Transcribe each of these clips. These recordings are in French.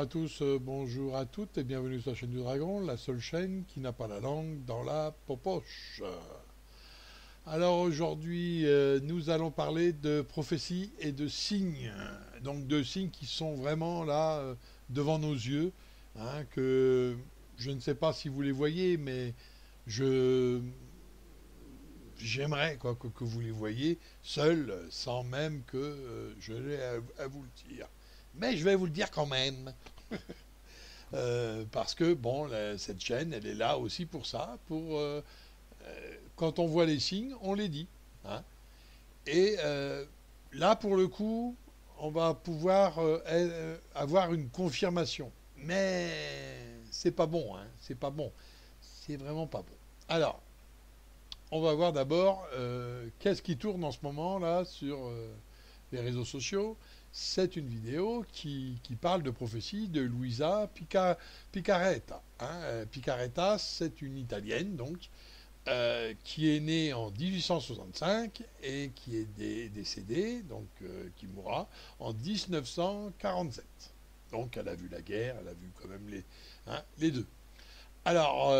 à tous, bonjour à toutes et bienvenue sur la chaîne du Dragon, la seule chaîne qui n'a pas la langue dans la popoche. Alors aujourd'hui, nous allons parler de prophéties et de signes, donc de signes qui sont vraiment là devant nos yeux, hein, que je ne sais pas si vous les voyez, mais je j'aimerais quoi que vous les voyiez seuls, sans même que je l'ai à vous le dire. Mais je vais vous le dire quand même. Parce que bon, cette chaîne, elle est là aussi pour ça, pour quand on voit les signes, on les dit, hein. Et là, pour le coup, on va pouvoir avoir une confirmation. Mais c'est pas bon, hein, c'est pas bon, c'est vraiment pas bon. Alors, on va voir d'abord qu'est-ce qui tourne en ce moment là sur les réseaux sociaux. C'est une vidéo qui parle de prophétie de Luisa Picaretta, hein. Picaretta, c'est une Italienne donc qui est née en 1865 et qui est décédée, donc qui mourra en 1947. Donc elle a vu la guerre, elle a vu quand même les deux. Alors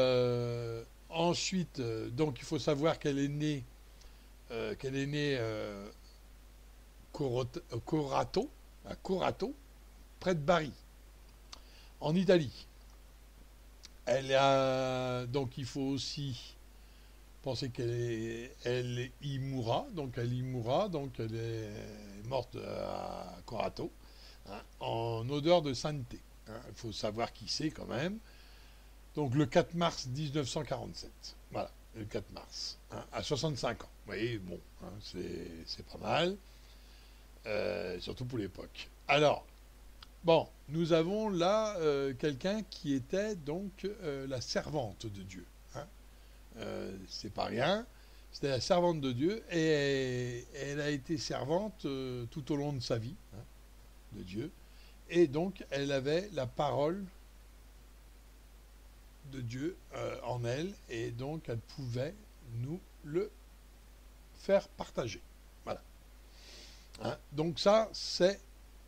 ensuite, donc il faut savoir qu'elle est née Corato, à Corato, près de Bari, en Italie. Elle a donc il faut aussi penser elle y mourra, donc elle est morte à Corato, hein, en odeur de sainteté, hein. Il faut savoir qui c'est quand même. Donc le 4 mars 1947, voilà, le 4 mars, hein, à 65 ans. Vous voyez, bon, hein, c'est pas mal, surtout pour l'époque. Alors, bon, nous avons là quelqu'un qui était donc la servante de Dieu, hein. C'est pas rien. C'était la servante de Dieu et elle a été servante tout au long de sa vie, hein, de Dieu. Et donc, elle avait la parole de Dieu en elle et donc elle pouvait nous le faire partager. Voilà. Hein. Donc ça, c'est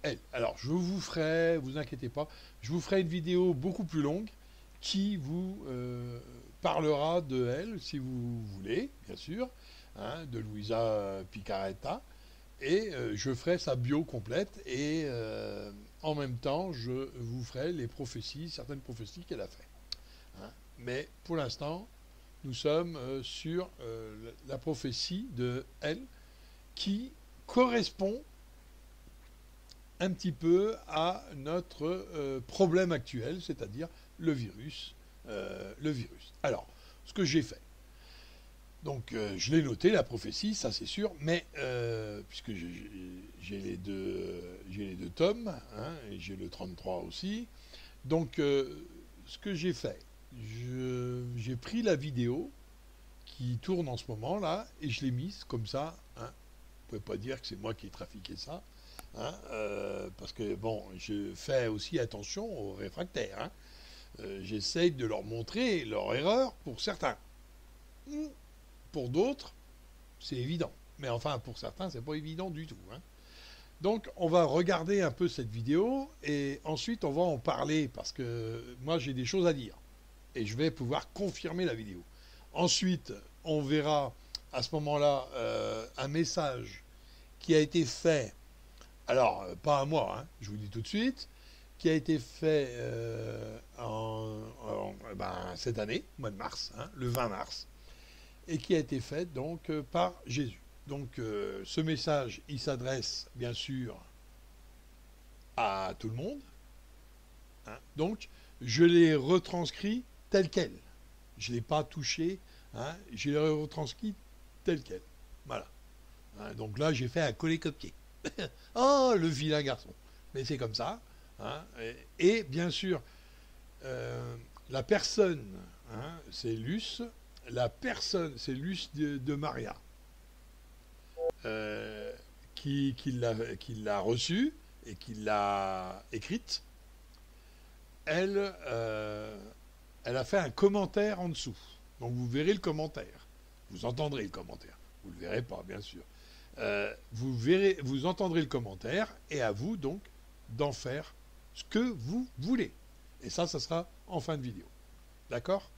elle. Alors, vous inquiétez pas, je vous ferai une vidéo beaucoup plus longue qui vous parlera de elle, si vous voulez, bien sûr, hein, de Luisa Picaretta, et je ferai sa bio complète, et en même temps, je vous ferai les prophéties, certaines prophéties qu'elle a faites. Hein. Mais pour l'instant, nous sommes sur la prophétie de elle, qui correspond un petit peu à notre problème actuel, c'est-à-dire le virus. Alors, ce que j'ai fait, donc je l'ai noté, la prophétie, ça c'est sûr, mais puisque j'ai les deux tomes, hein, et j'ai le 33 aussi, donc ce que j'ai fait, j'ai pris la vidéo qui tourne en ce moment là, et je l'ai mise comme ça, hein. Vous ne pouvez pas dire que c'est moi qui ai trafiqué ça, hein, parce que bon, je fais aussi attention aux réfractaires, hein. J'essaye de leur montrer leur erreur pour certains. Pour d'autres, c'est évident. Mais enfin, pour certains, c'est pas évident du tout, hein. Donc, on va regarder un peu cette vidéo et ensuite, on va en parler parce que moi, j'ai des choses à dire et je vais pouvoir confirmer la vidéo. Ensuite, on verra à ce moment-là un message qui a été fait. Alors, pas à moi, hein, je vous dis tout de suite, qui a été fait cette année, au mois de mars, hein, le 20 mars, et qui a été fait donc par Jésus. Donc ce message, il s'adresse bien sûr à tout le monde, hein. Donc je l'ai retranscrit tel quel. Je ne l'ai pas touché, hein, je l'ai retranscrit tel quel. Voilà. Hein, donc là, j'ai fait un coller-copier. Oh, le vilain garçon. Mais c'est comme ça. Hein, et bien sûr, la personne, hein, c'est Luce, la personne, c'est Luce de Maria, qui l'a reçue et qui l'a écrite. Elle, elle a fait un commentaire en dessous. Donc vous verrez le commentaire. Vous entendrez le commentaire. Vous ne le verrez pas, bien sûr. Vous entendrez le commentaire et à vous donc d'en faire ce que vous voulez. Et ça sera en fin de vidéo. D'accord ?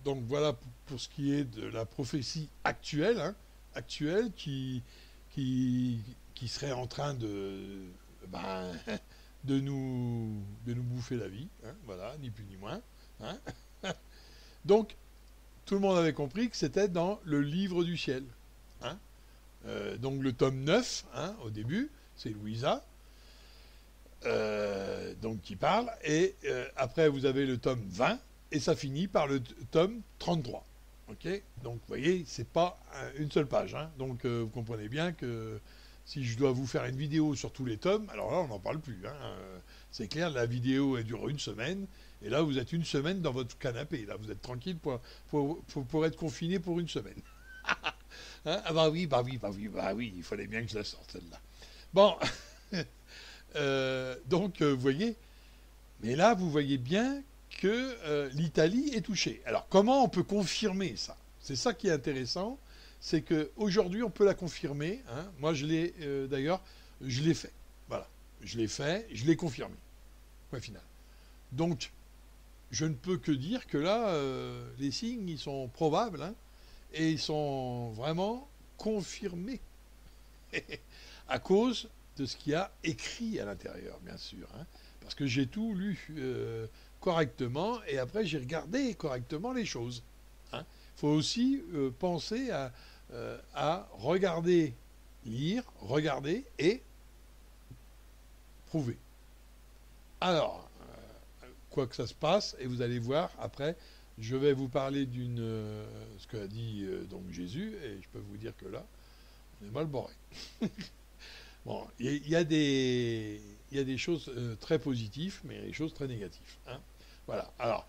Donc voilà pour ce qui est de la prophétie actuelle, hein, actuelle qui serait en train ben, de nous bouffer la vie, hein, voilà, ni plus ni moins. Hein. Donc, tout le monde avait compris que c'était dans le livre du ciel. Hein. Donc le tome 9, hein, au début, c'est Louisa, donc qui parle, et après vous avez le tome 20, et ça finit par le tome 33. Ok, donc vous voyez, c'est pas une seule page. Hein. Donc vous comprenez bien que si je dois vous faire une vidéo sur tous les tomes, alors là on n'en parle plus. Hein. C'est clair, la vidéo elle dure une semaine, et là vous êtes une semaine dans votre canapé. Là vous êtes tranquille pour être confiné pour une semaine. Hein, ah bah oui, il fallait bien que je la sorte celle-là. Bon, donc vous voyez, mais là vous voyez bien que l'Italie est touchée. Alors comment on peut confirmer ça? C'est ça qui est intéressant, c'est qu'aujourd'hui on peut la confirmer. Hein. Moi je l'ai d'ailleurs, je l'ai fait. Voilà, je l'ai fait, je l'ai confirmé. Point final. Donc je ne peux que dire que là, les signes ils sont probables, hein, et ils sont vraiment confirmés à cause de ce qu'il y a écrit à l'intérieur, bien sûr. Hein, parce que j'ai tout lu correctement, et après j'ai regardé correctement les choses. Il faut aussi penser à regarder, lire, regarder et prouver. Alors, quoi que ça se passe, et vous allez voir après, je vais vous parler ce qu'a dit donc Jésus, et je peux vous dire que là, on est mal barré. Bon, il y a des choses très positives, mais des choses très négatives. Hein. Voilà. Alors,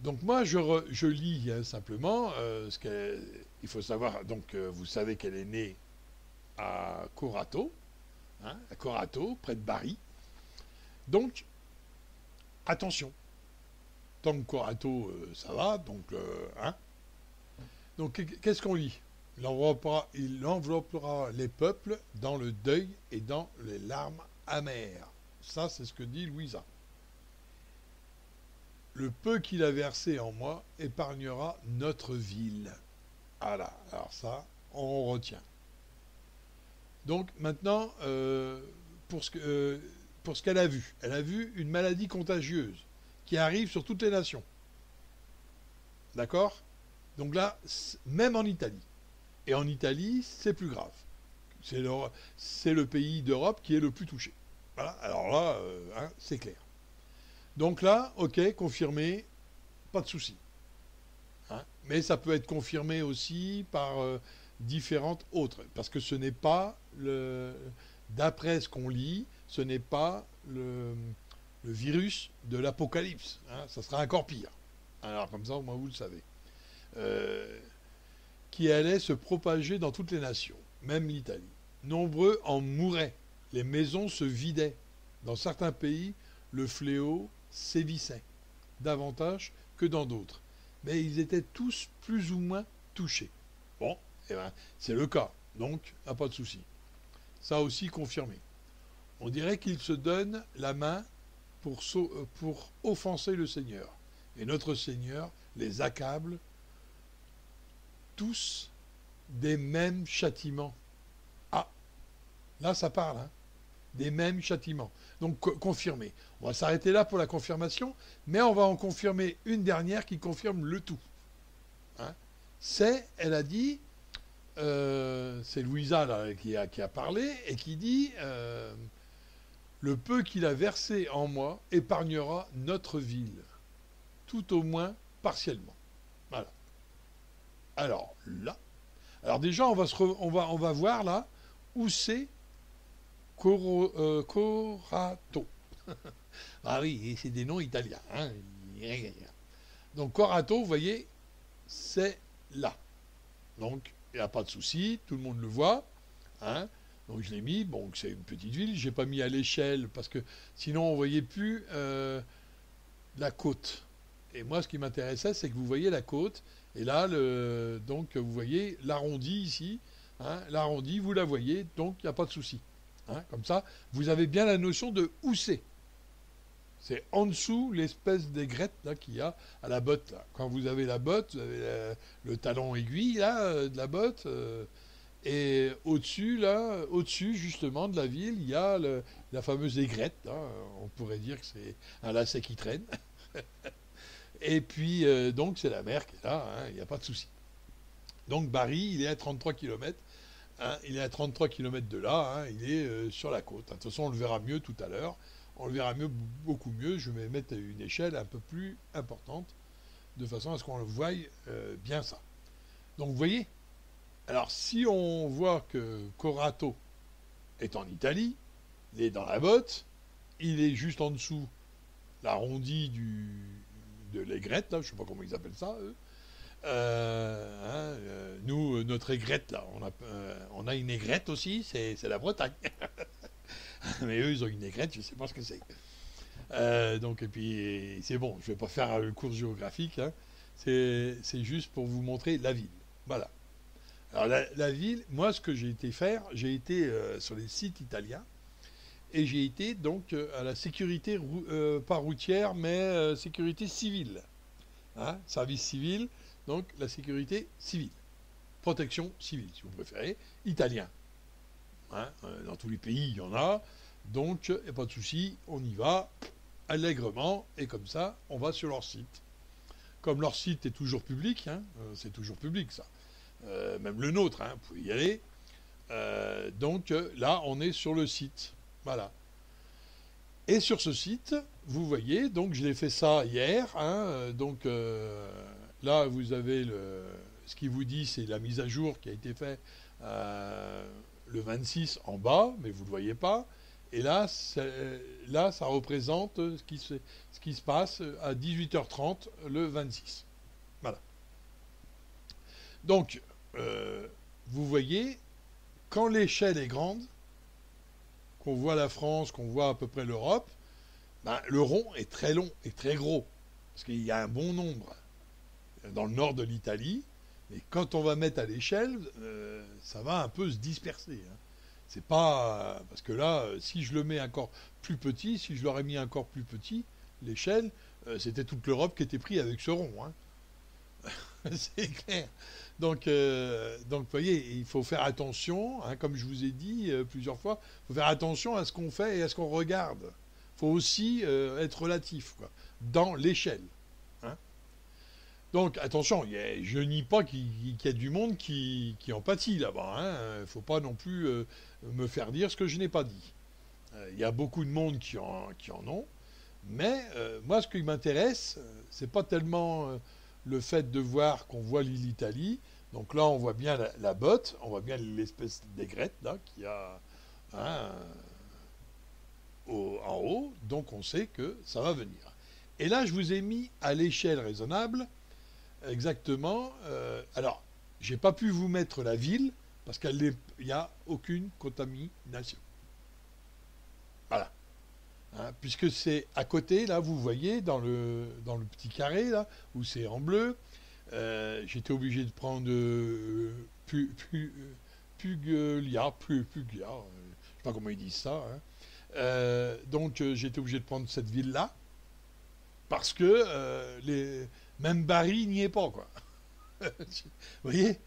Donc moi, je lis simplement il faut savoir, donc vous savez qu'elle est née à Corato, à Corato, près de Bari. Donc, attention, tant que Corato, ça va, donc qu'est-ce qu'on lit? Il enveloppera les peuples dans le deuil et dans les larmes amères. Ça, c'est ce que dit Louisa. Le peu qu'il a versé en moi épargnera notre ville. Voilà, alors ça, on retient. Donc maintenant, pour ce qu'elle a vu. Elle a vu une maladie contagieuse qui arrive sur toutes les nations. D'accord? Donc là, même en Italie. Et en Italie, c'est plus grave. C'est le pays d'Europe qui est le plus touché. Voilà, alors là, c'est clair. Donc là, ok, confirmé, pas de souci. Mais ça peut être confirmé aussi par différentes autres. Parce que ce n'est pas, d'après ce qu'on lit, ce n'est pas le virus de l'apocalypse. Ça sera encore pire. Alors comme ça, au moins vous le savez. Qui allait se propager dans toutes les nations, même l'Italie. Nombreux en mouraient. Les maisons se vidaient. Dans certains pays, le fléau sévissait, davantage que dans d'autres. Mais ils étaient tous plus ou moins touchés. Bon, eh ben, c'est le cas, donc pas de souci. Ça aussi confirmé. On dirait qu'ils se donnent la main pour offenser le Seigneur. Et notre Seigneur les accable tous des mêmes châtiments. Ah, là ça parle, des mêmes châtiments. Donc confirmé. On va s'arrêter là pour la confirmation, mais on va en confirmer une dernière qui confirme le tout. Elle a dit, c'est Louisa là, qui a parlé, et qui dit, le peu qu'il a versé en moi épargnera notre ville, tout au moins partiellement. Voilà. Alors là, déjà on va voir là où c'est Corato. Ah oui, c'est des noms italiens. Donc Corato, vous voyez, c'est là. Donc il n'y a pas de souci, tout le monde le voit. Donc je l'ai mis, bon, c'est une petite ville, j'ai pas mis à l'échelle parce que sinon on ne voyait plus la côte. Et moi ce qui m'intéressait, c'est que vous voyez la côte, et là, donc vous voyez l'arrondi ici, l'arrondi, vous la voyez, donc il n'y a pas de souci. Comme ça, vous avez bien la notion de où c'est. C'est en dessous l'espèce d'aigrette là qu'il y a à la botte. Là. Quand vous avez la botte, vous avez le talon aiguille là de la botte, et au-dessus justement de la ville, il y a la fameuse aigrette. On pourrait dire que c'est un lacet qui traîne. Et puis donc c'est la mer qui est là, il n'y a pas de souci. Donc Bari, il est à 33 km. Il est à 33 km de là, il est sur la côte. De toute façon, on le verra mieux tout à l'heure. On le verra beaucoup mieux. Je vais mettre une échelle un peu plus importante, de façon à ce qu'on le voie bien ça. Donc vous voyez, alors si on voit que Corato est en Italie, il est dans la botte, il est juste en dessous l'arrondi de l'aigrette, là, je ne sais pas comment ils appellent ça, eux. Nous, notre aigrette, là, on a une aigrette aussi, c'est la Bretagne. Mais eux, ils ont une aigrette, je ne sais pas ce que c'est. Donc, et puis, c'est bon, je ne vais pas faire le cours géographique, c'est juste pour vous montrer la ville. Voilà. Alors, la ville, moi, ce que j'ai été faire, j'ai été sur les sites italiens, et j'ai été donc à la sécurité, pas routière, mais sécurité civile. Service civil. Donc la sécurité civile, protection civile si vous préférez, italien. Dans tous les pays il y en a, donc il n'y a pas de souci, on y va allègrement, et comme ça on va sur leur site. Comme leur site est toujours public, c'est toujours public ça, même le nôtre, vous pouvez y aller. Donc là on est sur le site, voilà. Et sur ce site, vous voyez, donc je l'ai fait ça hier, donc là vous avez ce qui vous dit, c'est la mise à jour qui a été faite le 26 en bas, mais vous ne le voyez pas. Et là, là, ça représente ce qui se passe à 18h30 le 26. Voilà. Donc, vous voyez, quand l'échelle est grande, qu'on voit la France, qu'on voit à peu près l'Europe, ben, le rond est très long et très gros. Parce qu'il y a un bon nombre dans le nord de l'Italie. Mais quand on va mettre à l'échelle, ça va un peu se disperser. Hein. C'est pas. Parce que là, si je le mets encore plus petit, si je l'aurais mis encore plus petit, l'échelle, c'était toute l'Europe qui était prise avec ce rond. Hein. C'est clair. Donc, vous voyez, il faut faire attention, hein, comme je vous ai dit plusieurs fois, il faut faire attention à ce qu'on fait et à ce qu'on regarde. Il faut aussi être relatif, quoi, dans l'échelle. Hein. Donc, attention, je nie pas qu'il y a du monde qui en pâtit là-bas. Il ne faut pas non plus me faire dire ce que je n'ai pas dit. Il y a beaucoup de monde qui en ont, mais moi, ce qui m'intéresse, c'est pas tellement le fait de voir qu'on voit l'Italie. Donc là, on voit bien la botte, on voit bien l'espèce d'aigrette là qu'il y a hein, en haut. Donc on sait que ça va venir. Et là, je vous ai mis à l'échelle raisonnable exactement. Alors, j'ai pas pu vous mettre la ville parce qu'il n'y a aucune contamination. Voilà. Hein, puisque c'est à côté, là, vous voyez, dans le petit carré, là, où c'est en bleu, j'étais obligé de prendre Puglia, Puglia, je sais pas comment ils disent ça. Hein. Donc, j'étais obligé de prendre cette ville-là, parce que même Bari n'y est pas, quoi. Vous voyez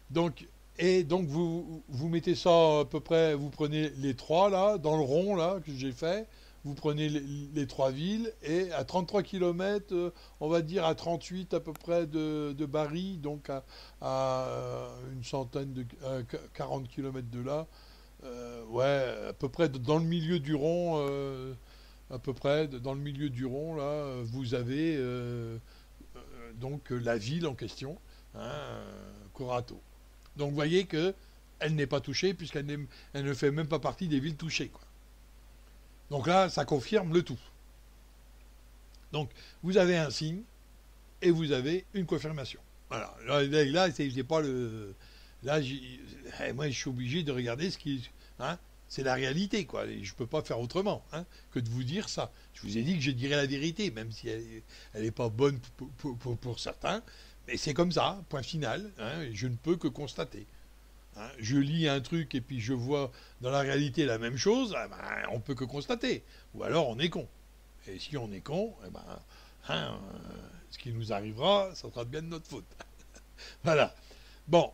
donc, et donc, vous mettez ça à peu près, vous prenez les trois, là, dans le rond, là, que j'ai fait, vous prenez les trois villes, et à 33 km, on va dire à 38 à peu près de Bari, donc à une centaine de 40 km de là, ouais, à peu près dans le milieu du rond, à peu près dans le milieu du rond, là, vous avez donc la ville en question, hein, Corato. Donc vous voyez que elle n'est pas touchée elle ne fait même pas partie des villes touchées, quoi. Donc là, ça confirme le tout. Donc vous avez un signe et vous avez une confirmation. Voilà. Là c'est pas le. Là, moi, je suis obligé de regarder ce qui. Hein, c'est la réalité, quoi. Et je ne peux pas faire autrement que de vous dire ça. Je vous ai dit que je dirais la vérité, même si elle n'est pas bonne pour certains. Mais c'est comme ça, point final. Hein, je ne peux que constater. Hein, je lis un truc et puis je vois dans la réalité la même chose, eh ben, on peut que constater. Ou alors on est con. Et si on est con, eh ben, hein, ce qui nous arrivera, ça sera bien de notre faute. Voilà. Bon,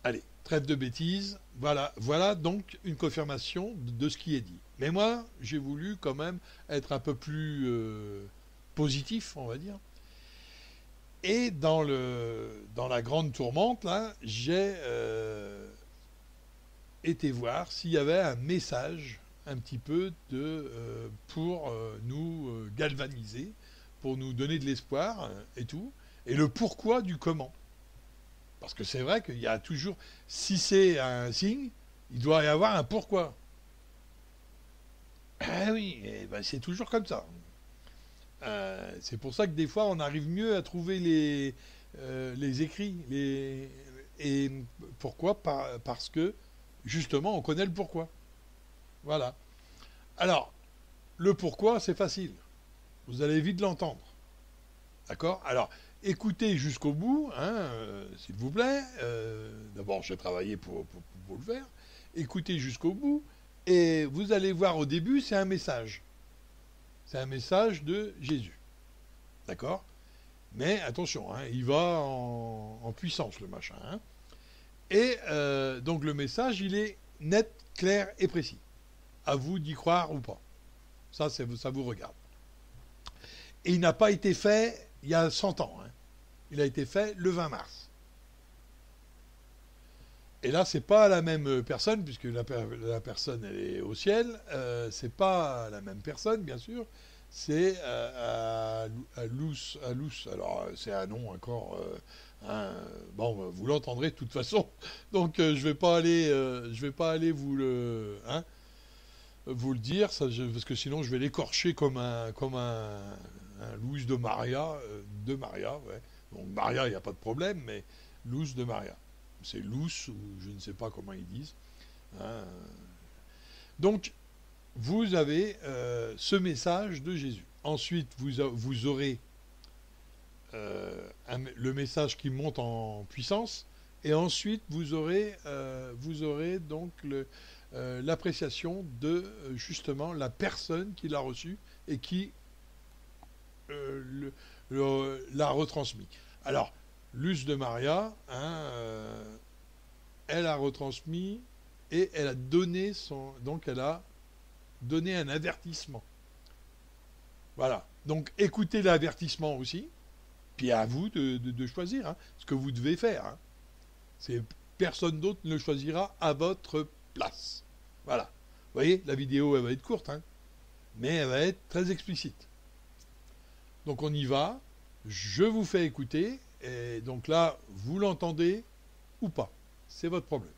allez, trêve de bêtises. Voilà donc une confirmation de ce qui est dit. Mais moi, j'ai voulu quand même être un peu plus positif, on va dire. Et dans la grande tourmente, là, j'ai été voir s'il y avait un message un petit peu pour nous galvaniser, pour nous donner de l'espoir et tout, et le pourquoi du comment. Parce que c'est vrai qu'il y a toujours, si c'est un signe, il doit y avoir un pourquoi. Ah oui, eh ben c'est toujours comme ça. C'est pour ça que des fois on arrive mieux à trouver les écrits. Et pourquoi parce que justement on connaît le pourquoi. Voilà. Alors, le pourquoi c'est facile. Vous allez vite l'entendre. D'accord. Alors, écoutez jusqu'au bout, hein, s'il vous plaît. D'abord, j'ai travaillé pour le faire. Écoutez jusqu'au bout. Et vous allez voir au début, c'est un message. C'est un message de Jésus. D'accord. Mais attention, hein, il va en puissance, le machin. Hein. Et donc le message, il est net, clair et précis. À vous d'y croire ou pas. Ça vous regarde. Et il n'a pas été fait il y a 100 ans. Hein. Il a été fait le 20 mars. Et là, c'est pas la même personne, puisque la personne, elle est au ciel. C'est pas la même personne, bien sûr. C'est à Lous. Alors, c'est un nom encore. Hein, bon, vous l'entendrez de toute façon. Donc, je vais pas aller vous le. Hein, vous le dire, parce que sinon je vais l'écorcher un Luis de Maria, ouais. Donc Maria, il n'y a pas de problème, mais Luz de Maria. C'est Luz, ou je ne sais pas comment ils disent. Hein. Donc, vous avez ce message de Jésus. Ensuite, vous aurez le message qui monte en puissance, et ensuite vous aurez donc l'appréciation de justement la personne qui l'a reçu et qui l'a retransmis. Alors, Luce de Maria, hein, elle a retransmis et elle a donné elle a donné un avertissement. Voilà. Donc, écoutez l'avertissement aussi. Puis à vous de choisir hein, ce que vous devez faire. Hein. Personne d'autre ne le choisira à votre place. Voilà. Vous voyez, la vidéo, elle va être courte, hein, mais elle va être très explicite. Donc on y va. Je vous fais écouter. Et donc là, vous l'entendez ou pas. C'est votre problème.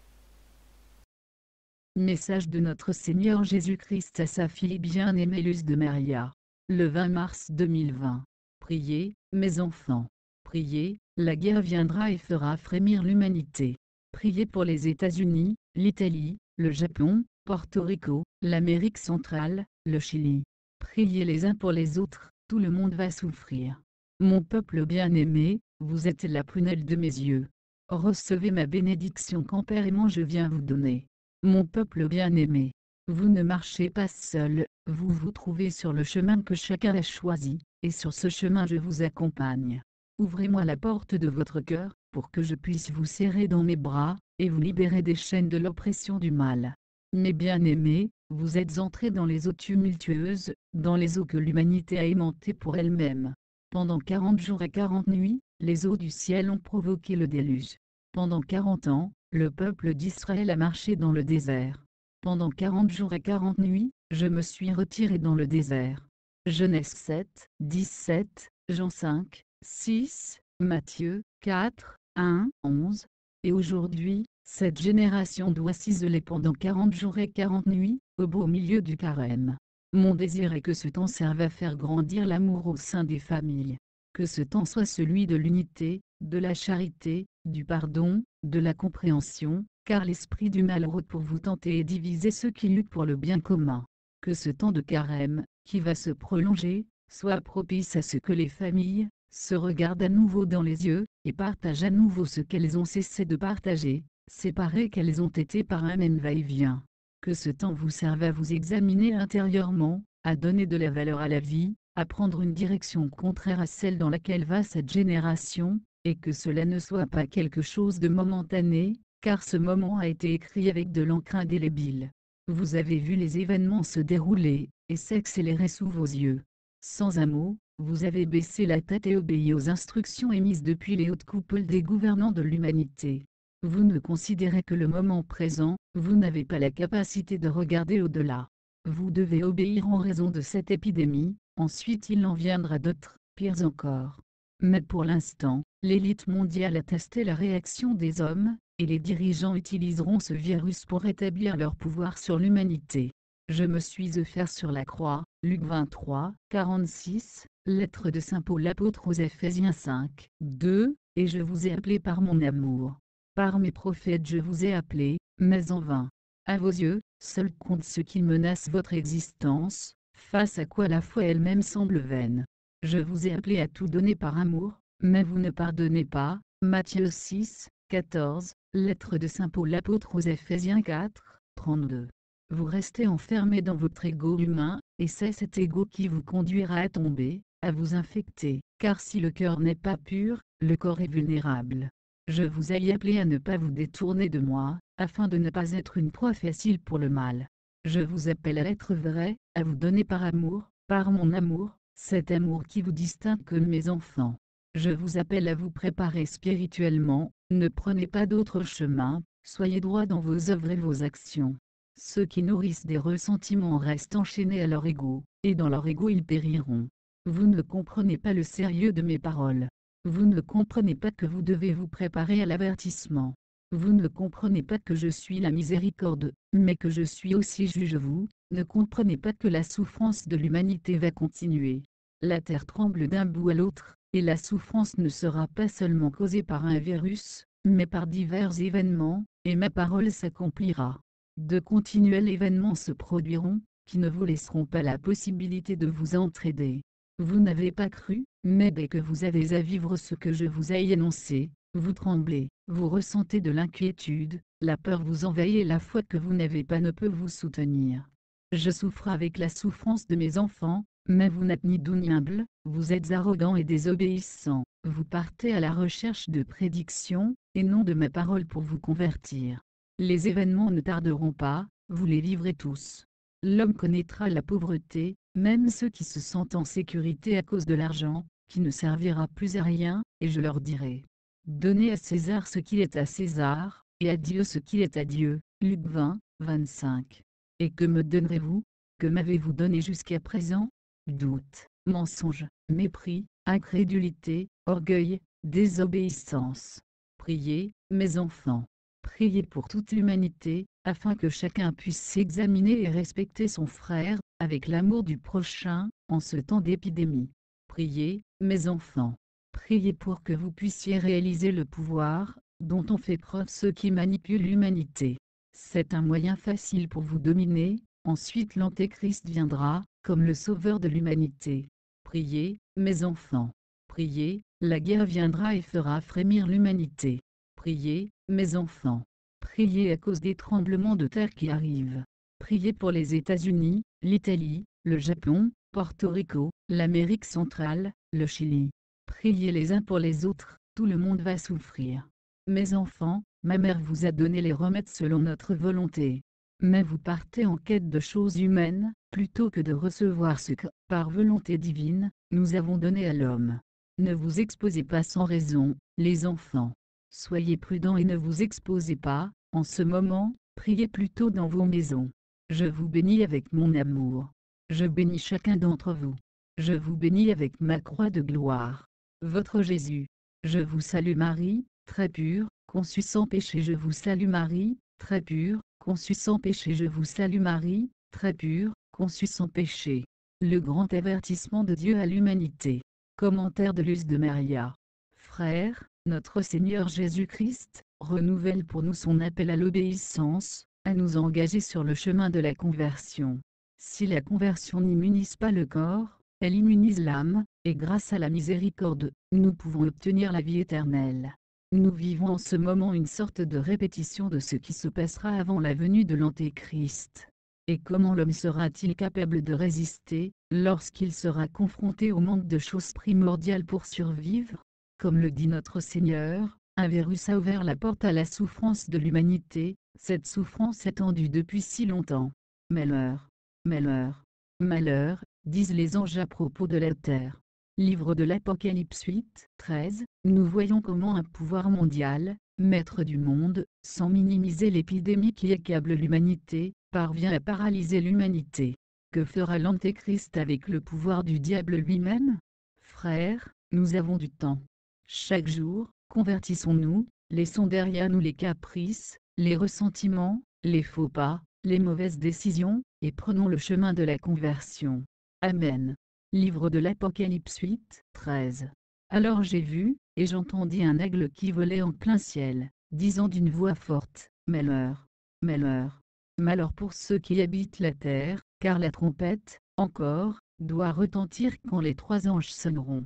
Message de notre Seigneur Jésus-Christ à sa fille bien-aimée Luce de Maria. Le 20 mars 2020. Priez, mes enfants. Priez, la guerre viendra et fera frémir l'humanité. Priez pour les États-Unis, l'Italie, le Japon, Porto Rico, l'Amérique centrale, le Chili. Priez les uns pour les autres, tout le monde va souffrir. Mon peuple bien-aimé, vous êtes la prunelle de mes yeux. Recevez ma bénédiction qu'empérément je viens vous donner. Mon peuple bien-aimé, vous ne marchez pas seul, vous vous trouvez sur le chemin que chacun a choisi, et sur ce chemin je vous accompagne. Ouvrez-moi la porte de votre cœur, pour que je puisse vous serrer dans mes bras, et vous libérer des chaînes de l'oppression du mal. Mes bien-aimés, vous êtes entrés dans les eaux tumultueuses, dans les eaux que l'humanité a aimantées pour elle-même. Pendant 40 jours et 40 nuits, les eaux du ciel ont provoqué le déluge. Pendant 40 ans, le peuple d'Israël a marché dans le désert. Pendant 40 jours et 40 nuits, je me suis retiré dans le désert. Genèse 7, 17, Jean 5, 6, Matthieu 4, 1, 11. Et aujourd'hui, cette génération doit s'isoler pendant 40 jours et 40 nuits, au beau milieu du carême. Mon désir est que ce temps serve à faire grandir l'amour au sein des familles. Que ce temps soit celui de l'unité, de la charité, du pardon, de la compréhension, car l'esprit du mal rôde pour vous tenter et diviser ceux qui luttent pour le bien commun. Que ce temps de carême, qui va se prolonger, soit propice à ce que les familles se regardent à nouveau dans les yeux, et partagent à nouveau ce qu'elles ont cessé de partager, séparées qu'elles ont été par un même va-et-vient. Que ce temps vous serve à vous examiner intérieurement, à donner de la valeur à la vie, à prendre une direction contraire à celle dans laquelle va cette génération, et que cela ne soit pas quelque chose de momentané, car ce moment a été écrit avec de l'encre indélébile. Vous avez vu les événements se dérouler, et s'accélérer sous vos yeux. Sans un mot, vous avez baissé la tête et obéi aux instructions émises depuis les hautes coupoles des gouvernants de l'humanité. Vous ne considérez que le moment présent, vous n'avez pas la capacité de regarder au-delà. Vous devez obéir en raison de cette épidémie, ensuite il en viendra d'autres, pires encore. Mais pour l'instant, l'élite mondiale a testé la réaction des hommes, et les dirigeants utiliseront ce virus pour établir leur pouvoir sur l'humanité. Je me suis offert sur la croix, Luc 23, 46, lettre de Saint Paul apôtre aux Éphésiens 5, 2, et je vous ai appelé par mon amour. Par mes prophètes je vous ai appelé, mais en vain. À vos yeux, seul compte ce qui menace votre existence, face à quoi la foi elle-même semble vaine. Je vous ai appelé à tout donner par amour, mais vous ne pardonnez pas. Matthieu 6, 14, lettre de Saint Paul apôtre aux Éphésiens 4, 32. Vous restez enfermé dans votre ego humain, et c'est cet ego qui vous conduira à tomber, à vous infecter, car si le cœur n'est pas pur, le corps est vulnérable. Je vous ai appelé à ne pas vous détourner de moi, afin de ne pas être une proie facile pour le mal. Je vous appelle à être vrai, à vous donner par amour, par mon amour, cet amour qui vous distingue comme mes enfants. Je vous appelle à vous préparer spirituellement, ne prenez pas d'autre chemin, soyez droit dans vos œuvres et vos actions. Ceux qui nourrissent des ressentiments restent enchaînés à leur ego, et dans leur ego ils périront. Vous ne comprenez pas le sérieux de mes paroles. Vous ne comprenez pas que vous devez vous préparer à l'avertissement. Vous ne comprenez pas que je suis la miséricorde, mais que je suis aussi juge. Vous ne comprenez pas que la souffrance de l'humanité va continuer. La terre tremble d'un bout à l'autre, et la souffrance ne sera pas seulement causée par un virus, mais par divers événements, et ma parole s'accomplira. De continuels événements se produiront, qui ne vous laisseront pas la possibilité de vous entraider. Vous n'avez pas cru, mais dès que vous avez à vivre ce que je vous ai énoncé, vous tremblez, vous ressentez de l'inquiétude, la peur vous envahit et la foi que vous n'avez pas ne peut vous soutenir. Je souffre avec la souffrance de mes enfants, mais vous n'êtes ni doux ni humble, vous êtes arrogants et désobéissants. Vous partez à la recherche de prédictions, et non de ma parole pour vous convertir. Les événements ne tarderont pas, vous les vivrez tous. L'homme connaîtra la pauvreté, même ceux qui se sentent en sécurité à cause de l'argent, qui ne servira plus à rien, et je leur dirai. Donnez à César ce qu'il est à César, et à Dieu ce qu'il est à Dieu. Luc 20, 25. Et que me donnerez-vous? Que m'avez-vous donné jusqu'à présent? Doute, mensonge, mépris, incrédulité, orgueil, désobéissance. Priez, mes enfants. Priez pour toute l'humanité, afin que chacun puisse s'examiner et respecter son frère, avec l'amour du prochain, en ce temps d'épidémie. Priez, mes enfants. Priez pour que vous puissiez réaliser le pouvoir, dont ont fait preuve ceux qui manipulent l'humanité. C'est un moyen facile pour vous dominer, ensuite l'Antéchrist viendra, comme le sauveur de l'humanité. Priez, mes enfants. Priez, la guerre viendra et fera frémir l'humanité. Priez, mes enfants. Priez à cause des tremblements de terre qui arrivent. Priez pour les États-Unis, l'Italie, le Japon, Porto Rico, l'Amérique centrale, le Chili. Priez les uns pour les autres, tout le monde va souffrir. Mes enfants, ma mère vous a donné les remèdes selon notre volonté. Mais vous partez en quête de choses humaines, plutôt que de recevoir ce que, par volonté divine, nous avons donné à l'homme. Ne vous exposez pas sans raison, les enfants. Soyez prudents et ne vous exposez pas, en ce moment, priez plutôt dans vos maisons. Je vous bénis avec mon amour. Je bénis chacun d'entre vous. Je vous bénis avec ma croix de gloire. Votre Jésus. Je vous salue Marie, très pure, conçue sans péché. Je vous salue Marie, très pure, conçue sans péché. Je vous salue Marie, très pure, conçue sans péché. Le grand avertissement de Dieu à l'humanité. Commentaire de Luce de Maria. Frères, notre Seigneur Jésus-Christ renouvelle pour nous son appel à l'obéissance, à nous engager sur le chemin de la conversion. Si la conversion n'immunise pas le corps, elle immunise l'âme, et grâce à la miséricorde, nous pouvons obtenir la vie éternelle. Nous vivons en ce moment une sorte de répétition de ce qui se passera avant la venue de l'Antéchrist. Et comment l'homme sera-t-il capable de résister, lorsqu'il sera confronté au manque de choses primordiales pour survivre? Comme le dit notre Seigneur, un virus a ouvert la porte à la souffrance de l'humanité, cette souffrance attendue depuis si longtemps. Malheur, malheur, malheur, disent les anges à propos de la terre. Livre de l'Apocalypse 8, 13, nous voyons comment un pouvoir mondial, maître du monde, sans minimiser l'épidémie qui accable l'humanité, parvient à paralyser l'humanité. Que fera l'Antéchrist avec le pouvoir du diable lui-même? Frères, nous avons du temps. Chaque jour, convertissons-nous, laissons derrière nous les caprices, les ressentiments, les faux pas, les mauvaises décisions, et prenons le chemin de la conversion. Amen. Livre de l'Apocalypse 8, 13. Alors j'ai vu, et j'entendis un aigle qui volait en plein ciel, disant d'une voix forte, Malheur, malheur, malheur pour ceux qui habitent la terre, car la trompette, encore, doit retentir quand les 3 anges sonneront.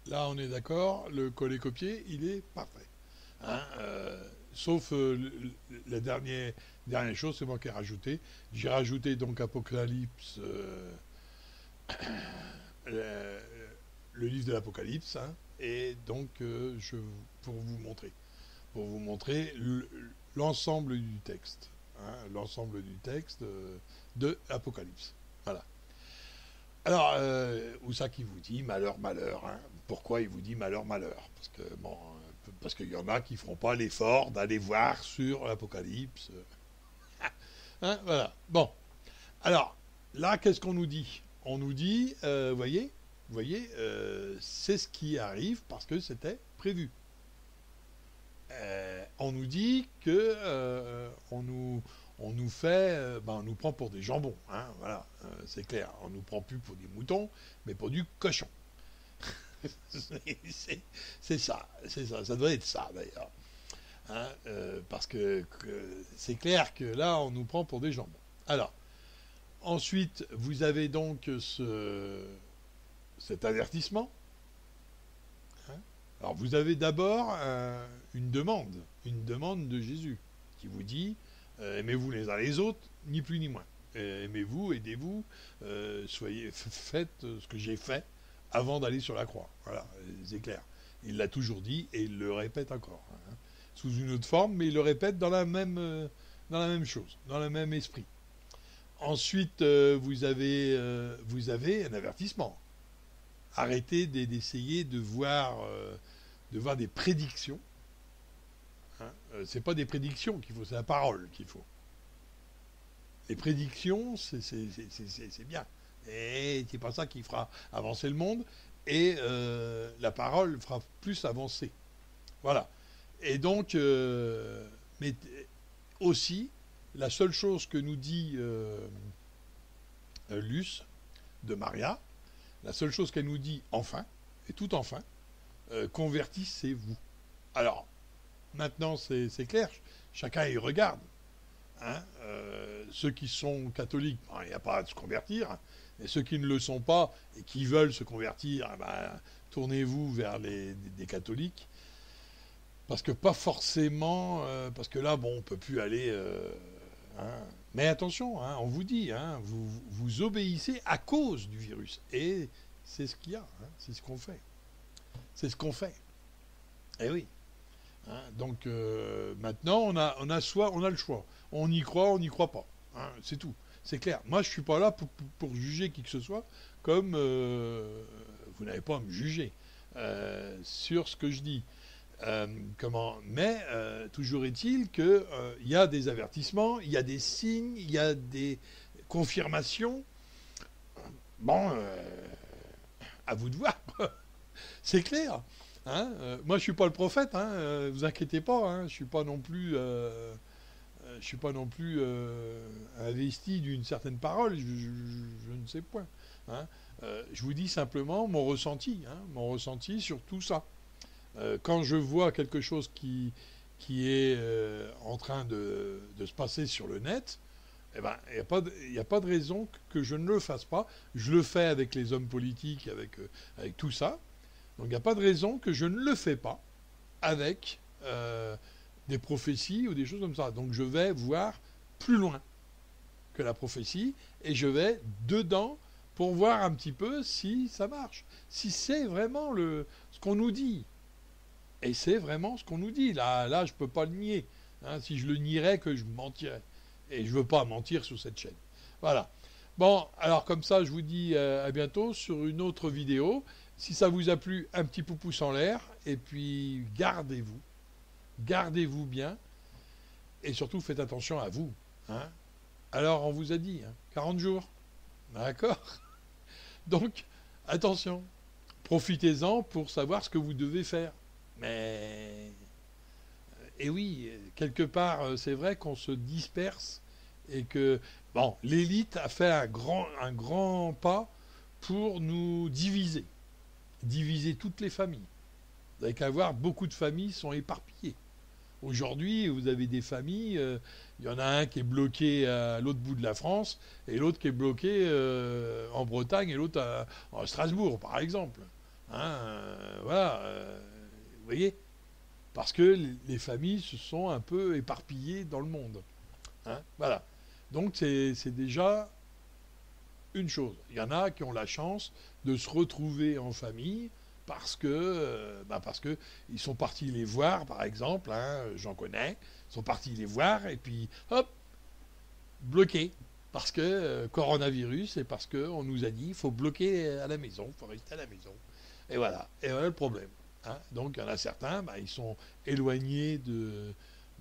Là, on est d'accord, le coller-copier, il est parfait. Hein, sauf la dernière chose, c'est moi qui ai rajouté. J'ai rajouté donc Apocalypse, le livre de l'Apocalypse, hein, et donc pour vous montrer l'ensemble du texte, hein, l'ensemble du texte de l'Apocalypse. Voilà. Alors, où ça qui vous dit malheur, malheur, hein. Pourquoi il vous dit malheur, malheur? Parce qu'il y en a qui ne feront pas l'effort d'aller voir sur l'Apocalypse. Hein, voilà. Bon. Alors, là, qu'est-ce qu'on nous dit? On nous dit, voyez, c'est ce qui arrive parce que c'était prévu. on nous dit que on nous fait, on nous prend pour des jambons, hein, voilà, c'est clair. On nous prend plus pour des moutons, mais pour du cochon. C'est ça, ça doit être ça d'ailleurs. Hein, parce que c'est clair que là, on nous prend pour des jambons. Alors, ensuite, vous avez donc cet avertissement. Hein. Alors, vous avez d'abord une demande de Jésus qui vous dit aimez-vous les uns les autres, ni plus ni moins. Aimez-vous, aidez-vous, faites ce que j'ai fait avant d'aller sur la croix. Voilà, c'est clair. Il l'a toujours dit et il le répète encore. Hein. Sous une autre forme, mais il le répète dans la même chose, dans le même esprit. Ensuite, vous avez un avertissement. Arrêtez d'essayer de voir des prédictions. Hein. C'est pas des prédictions qu'il faut, c'est la parole qu'il faut. Les prédictions, c'est bien. Et c'est pas ça qui fera avancer le monde. Et la parole fera plus avancer. Voilà. Et donc, mais aussi, la seule chose que nous dit Luce de Maria, la seule chose qu'elle nous dit enfin, et tout enfin, convertissez-vous. Alors, maintenant c'est clair, chacun y regarde. Hein, ceux qui sont catholiques, il n'y a pas à se convertir, et ceux qui ne le sont pas et qui veulent se convertir, tournez-vous vers des catholiques. Parce que pas forcément, parce que là, on ne peut plus aller... hein. Mais attention, hein, on vous dit, hein, vous obéissez à cause du virus. Et c'est ce qu'il y a, hein, c'est ce qu'on fait. C'est ce qu'on fait. Eh oui. Hein, donc maintenant, on a le choix. On y croit, on n'y croit pas. Hein, c'est tout. C'est clair. Moi, je ne suis pas là pour juger qui que ce soit, comme vous n'avez pas à me juger sur ce que je dis. Mais toujours est-il qu'il y a des avertissements, il y a des signes, il y a des confirmations. Bon, à vous de voir. C'est clair. Hein, moi, je suis pas le prophète. Hein, vous inquiétez pas. Hein, je suis pas non plus. Je suis pas non plus investi d'une certaine parole. Je ne sais point. Hein. Je vous dis simplement mon ressenti sur tout ça. Quand je vois quelque chose qui est en train de se passer sur le net, il n'y a pas de raison que je ne le fasse pas. Je le fais avec les hommes politiques, avec tout ça. Donc il n'y a pas de raison que je ne le fais pas avec des prophéties ou des choses comme ça. Donc je vais voir plus loin que la prophétie et je vais dedans pour voir un petit peu si ça marche. Si c'est vraiment ce qu'on nous dit. Et c'est vraiment ce qu'on nous dit. Là, je ne peux pas le nier. Hein, si je le nierais, que je mentirais. Et je ne veux pas mentir sur cette chaîne. Voilà. Bon, alors comme ça, je vous dis à bientôt sur une autre vidéo. Si ça vous a plu, un petit pouce en l'air. Et puis, gardez-vous. Gardez-vous bien. Et surtout, faites attention à vous. Hein. Alors, on vous a dit, 40 jours. D'accord. Donc, attention. Profitez-en pour savoir ce que vous devez faire. Mais, et oui, quelque part, c'est vrai qu'on se disperse et que, l'élite a fait un grand pas pour nous diviser toutes les familles. Vous n'avez qu'à voir, beaucoup de familles sont éparpillées. Aujourd'hui, vous avez des familles, il y en a un qui est bloqué à l'autre bout de la France et l'autre qui est bloqué en Bretagne et l'autre à Strasbourg, par exemple. Hein, voilà. Vous voyez, parce que les familles se sont un peu éparpillées dans le monde. Hein, voilà. Donc c'est déjà une chose. Il y en a qui ont la chance de se retrouver en famille parce que ils sont partis les voir, par exemple. Hein, j'en connais. Ils sont partis les voir et puis hop, bloqués. Parce que coronavirus et parce qu'on nous a dit il faut bloquer à la maison, il faut rester à la maison. Et voilà le problème. Hein. Donc il y en a certains, ils sont éloignés de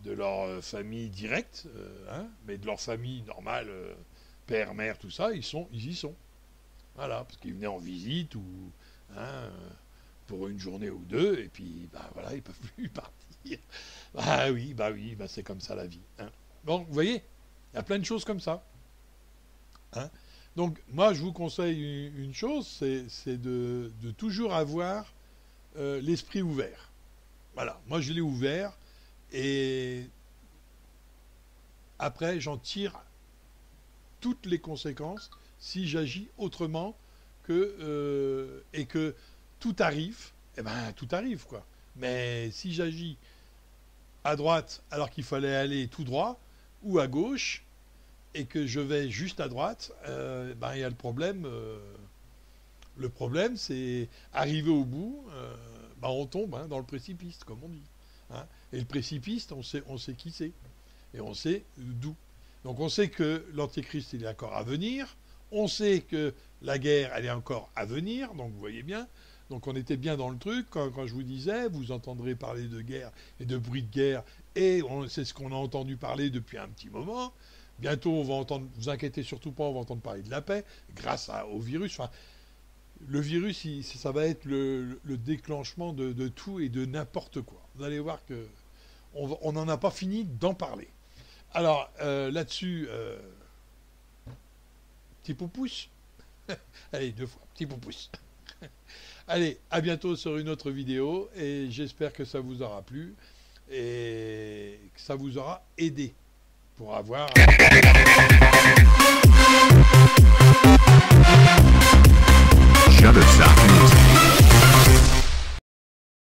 leur famille directe, mais de leur famille normale, père, mère, tout ça, ils y sont. Voilà, parce qu'ils venaient en visite ou pour une journée ou deux, et puis bah voilà, ils peuvent plus partir. Ah oui, bah c'est comme ça la vie. Hein. Bon, vous voyez, il y a plein de choses comme ça. Hein. Donc moi je vous conseille une chose, c'est de toujours avoir l'esprit ouvert. Voilà, moi je l'ai ouvert, et après j'en tire toutes les conséquences si j'agis autrement et que tout arrive, eh ben tout arrive quoi. Mais si j'agis à droite alors qu'il fallait aller tout droit, ou à gauche, et que je vais juste à droite, ben il y a le problème. Le problème, c'est arriver au bout, ben on tombe dans le précipice, comme on dit. Hein. Et le précipice, on sait qui c'est, et on sait d'où. Donc on sait que l'Antéchrist il est encore à venir. On sait que la guerre, elle est encore à venir, donc vous voyez bien. Donc on était bien dans le truc, quand je vous disais, vous entendrez parler de guerre et de bruit de guerre, et c'est ce qu'on a entendu parler depuis un petit moment. Bientôt, on va entendre, vous inquiétez surtout pas, on va entendre parler de la paix, grâce au virus. Enfin, le virus, ça va être le déclenchement de tout et de n'importe quoi. Vous allez voir que on n'en a pas fini d'en parler. Alors, là-dessus, petit pouce. Allez, 2 fois, petit pouce. Allez, à bientôt sur une autre vidéo, et j'espère que ça vous aura plu et que ça vous aura aidé pour avoir... Shut it,